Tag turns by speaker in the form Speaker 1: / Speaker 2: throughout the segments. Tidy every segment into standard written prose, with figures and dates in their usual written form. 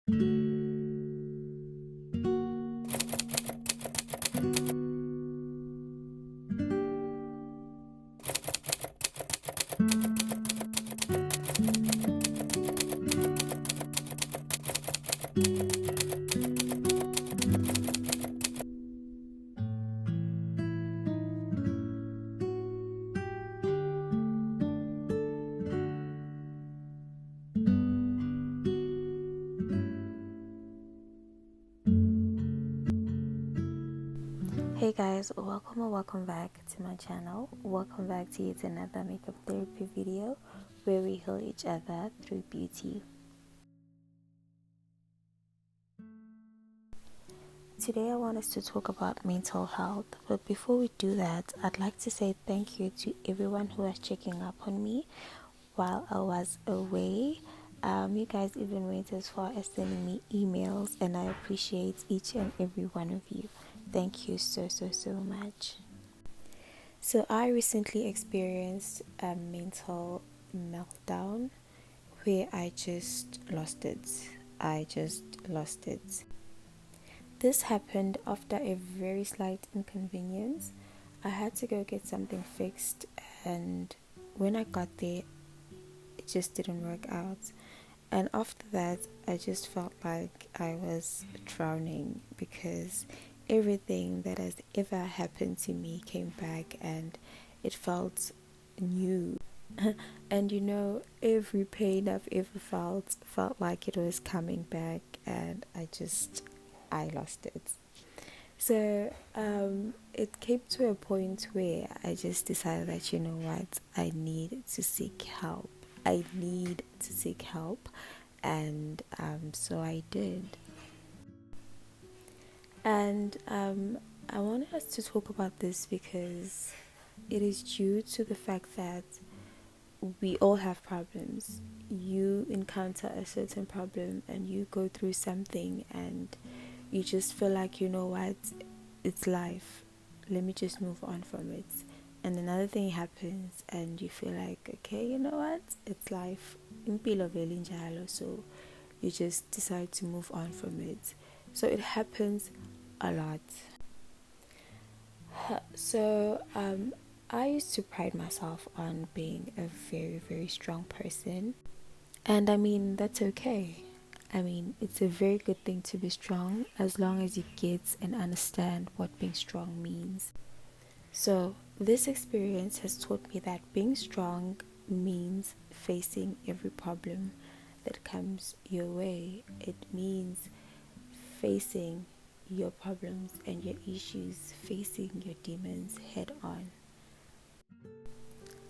Speaker 1: Hey guys, welcome or welcome back to my channel. Welcome back to yet another makeup therapy video where we heal each other through beauty. Today I want us to talk about mental health, but before we do that, I'd like to say thank you to everyone who was checking up on me while I was away. You guys even went as far as sending me emails, and I appreciate each and every one of you. Thank you so much. So I recently experienced a mental meltdown where I just lost it. This happened after a very slight inconvenience. I had to go get something fixed, and when I got there, it just didn't work out. And after that, I just felt like I was drowning because everything that has ever happened to me came back and it felt new. And every pain I've ever felt like it was coming back, and I lost it. So it came to a point where I just decided that I need to seek help. And so I did. And I wanted us to talk about this because it is due to the fact that we all have problems. You encounter a certain problem and you go through something and you just feel like, it's life. Let me just move on from it. And another thing happens and you feel like, okay, it's life. Impilo vele njalo. So you just decide to move on from it. So it happens a lot. So I used to pride myself on being a very, very strong person. And that's okay. It's a very good thing to be strong as long as you get and understand what being strong means. So this experience has taught me that being strong means facing every problem that comes your way. It means facing your problems and your issues, facing your demons head on.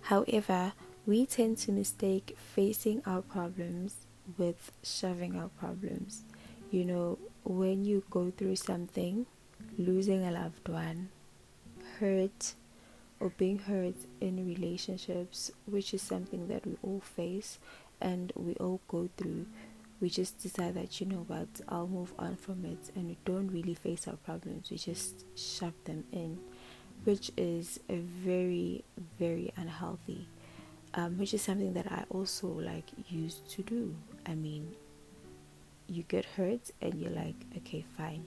Speaker 1: However, we tend to mistake facing our problems with shoving our problems. When you go through something, losing a loved one, hurt, or being hurt in relationships, which is something that we all face and we all go through, we just decide that I'll move on from it, and we don't really face our problems. We just shove them in, which is a very, very unhealthy, which is something that I also used to do. You get hurt and you're like, okay, fine,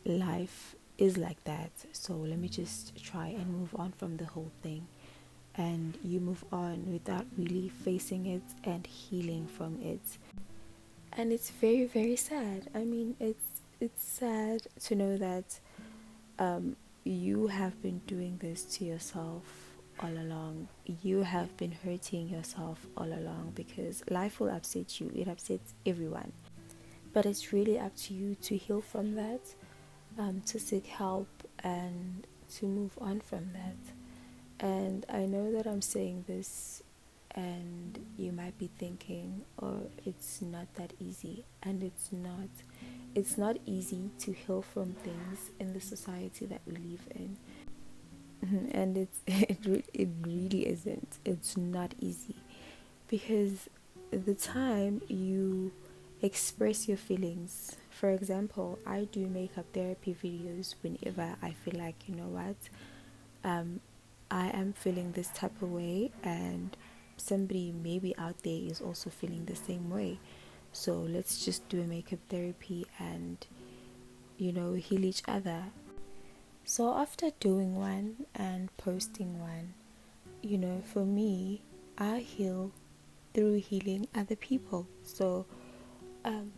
Speaker 1: life is like that, so let me just try and move on from the whole thing. And you move on without really facing it and healing from it. And it's very, very sad. It's sad to know that you have been doing this to yourself all along. You have been hurting yourself all along, because life will upset you. It upsets everyone. But it's really up to you to heal from that, to seek help and to move on from that. And I know that I'm saying this and you might be thinking, oh, it's not that easy. And it's not easy to heal from things in the society that we live in. And it really isn't. It's not easy, because the time you express your feelings, for example, I do makeup therapy videos whenever I feel like, I am feeling this type of way, and somebody maybe out there is also feeling the same way. So let's just do a makeup therapy and, heal each other. So after doing one and posting one, for me, I heal through healing other people. So um,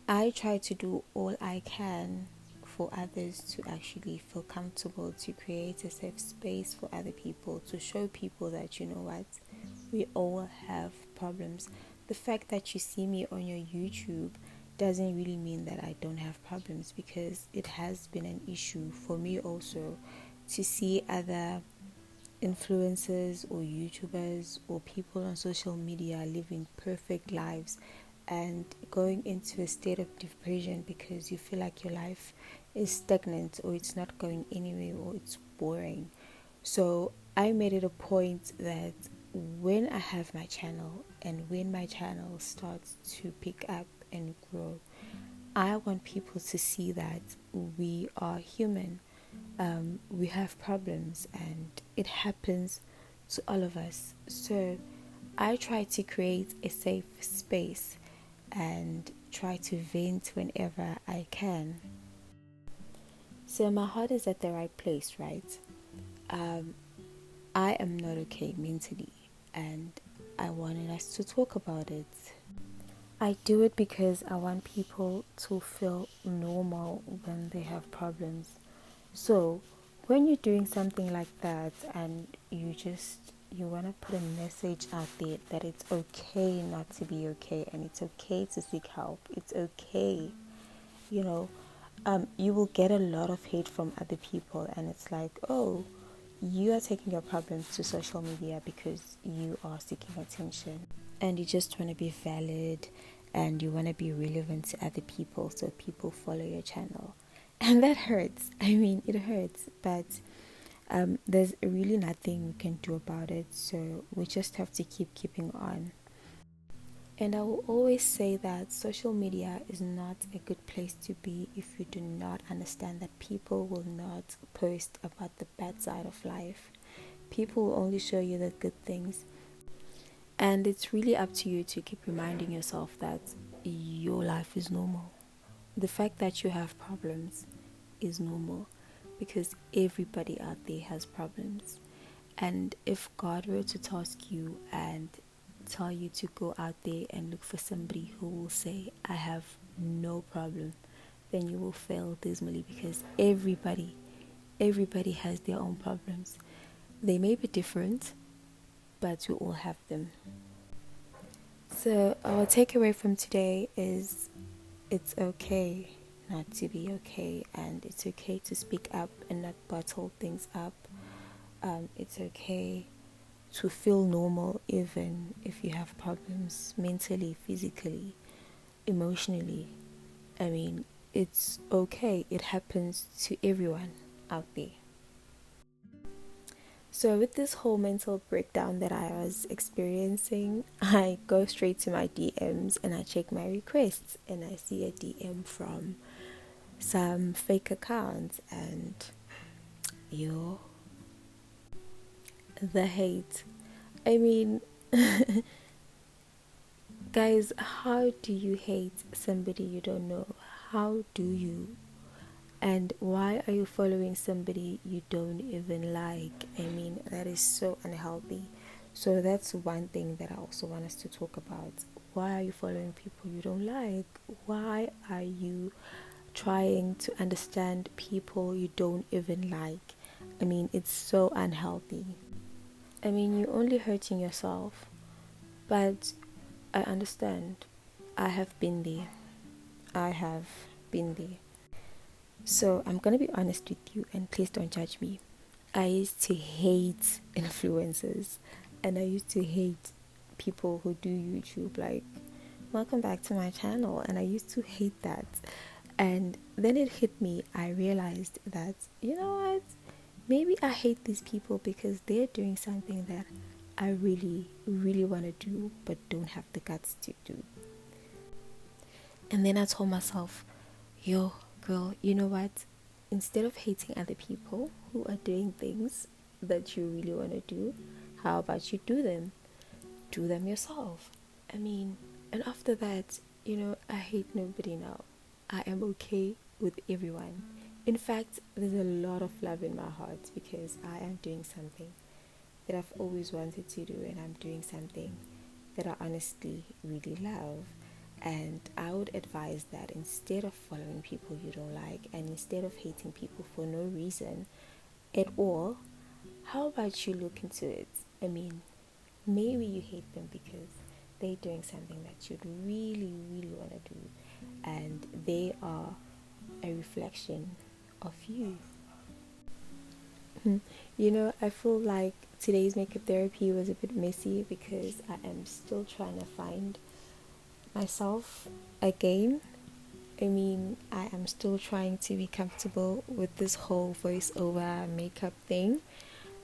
Speaker 1: I try to do all I can for others to actually feel comfortable, to create a safe space for other people, to show people that, what, we all have problems. The fact that you see me on your YouTube doesn't really mean that I don't have problems, because it has been an issue for me also to see other influencers or YouTubers or people on social media living perfect lives and going into a state of depression because you feel like your life is stagnant or it's not going anywhere or it's boring. So I made it a point that when I have my channel and when my channel starts to pick up and grow, I want people to see that we are human. We have problems and it happens to all of us. So I try to create a safe space and try to vent whenever I can. So my heart is at the right place, right? Um, I am not okay mentally, and I wanted us to talk about it. I do it because I want people to feel normal when they have problems. So, when you're doing something like that and you want to put a message out there that it's okay not to be okay and it's okay to seek help. It's okay. You know, you will get a lot of hate from other people, and it's like, oh, you are taking your problems to social media because you are seeking attention and you just want to be valid and you want to be relevant to other people, so people follow your channel. And that hurts. I mean, it hurts, but there's really nothing we can do about it, so we just have to keep keeping on. And I will always say that social media is not a good place to be if you do not understand that people will not post about the bad side of life. People will only show you the good things. And it's really up to you to keep reminding yourself that your life is normal. The fact that you have problems is normal, because everybody out there has problems. And if God were to task you and tell you to go out there and look for somebody who will say, I have no problem, then you will fail dismally, because everybody has their own problems. They may be different, but we all have them. So our takeaway from today is it's okay not to be okay, and it's okay to speak up and not bottle things up. It's okay to feel normal even if you have problems mentally, physically, emotionally. I mean, it's okay. It happens to everyone out there. So with this whole mental breakdown that I was experiencing, I go straight to my DMs and I check my requests, and I see a DM from some fake accounts, and yo, the hate. I mean, guys, how do you hate somebody you don't know? How do you? And why are you following somebody you don't even like? I mean, that is so unhealthy. So that's one thing that I also want us to talk about. Why are you following people you don't like? Why are you trying to understand people you don't even like? I mean, it's so unhealthy. I mean, you're only hurting yourself. But I understand. I have been there. I have been there. So I'm going to be honest with you, and please don't judge me. I used to hate influencers, and I used to hate people who do YouTube, like, welcome back to my channel. And I used to hate that. And then it hit me. I realized that, you know what? Maybe I hate these people because they're doing something that I really, really want to do, but don't have the guts to do. And then I told myself, yo, girl, you know what? Instead of hating other people who are doing things that you really want to do, how about you do them? Do them yourself. I mean, and after that, I hate nobody now. I am okay with everyone. In fact, there's a lot of love in my heart because I am doing something that I've always wanted to do, and I'm doing something that I honestly really love. And I would advise that instead of following people you don't like and instead of hating people for no reason at all, how about you look into it? I mean, maybe you hate them because they're doing something that you'd really, really want to do, and they are a reflection of you. I feel like today's makeup therapy was a bit messy because I am still trying to find myself again. I mean, I am still trying to be comfortable with this whole voiceover makeup thing,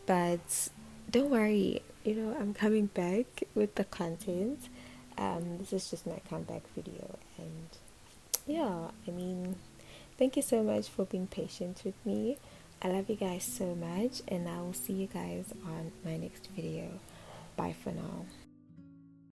Speaker 1: but don't worry, I'm coming back with the content. This is just my comeback video, and yeah, I mean, thank you so much for being patient with me. I love you guys so much, and I will see you guys on my next video. Bye for now.